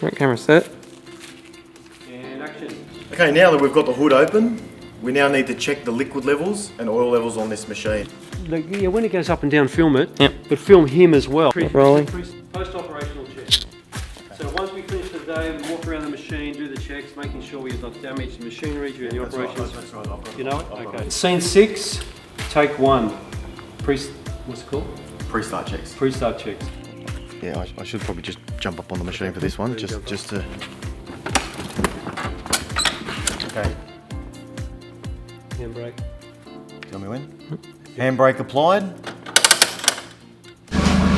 Right, camera set. And action. Okay, now that we've got the hood open, we now need to check the liquid levels and oil levels on this machine. Like, yeah, when it goes up and down, film it. Yep. But film him as well. Rolling. Post-operational check. So once we finish the day, we walk around the machine, do the checks, making sure we've not damaged the machinery during the operations. That's right. You know it? Okay. Scene 6, take 1. What's it called? Pre-start checks. Pre-start checks. Yeah, I should probably just jump up on the machine for this one, just to... Okay, Handbrake. tell me when. Handbrake applied.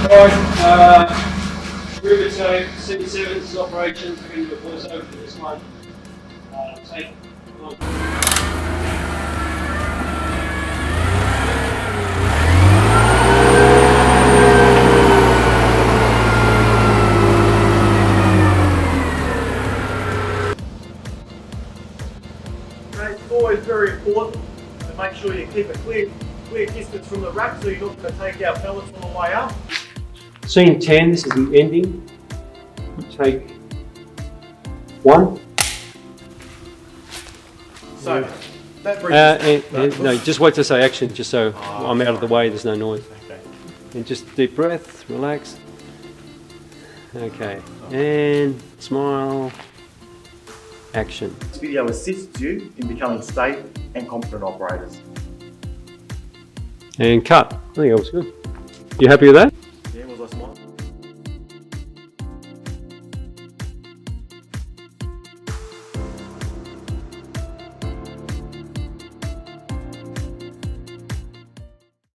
Alright, rivet tape, scene 7, this is operations. We're going to do a voice over for this one. Take 1. It's always very important to make sure you keep a clear distance from the rack so you're not going to take out pellets on the way up. Scene 10, this is the ending. Take 1. So, that brings us... No, just wait to say action, just so I'm out of the way, there's no noise. Okay. And just deep breath, relax. Okay, and smile, action. This video assists you in becoming safe and confident operators. And cut. I think that was good. You happy with that?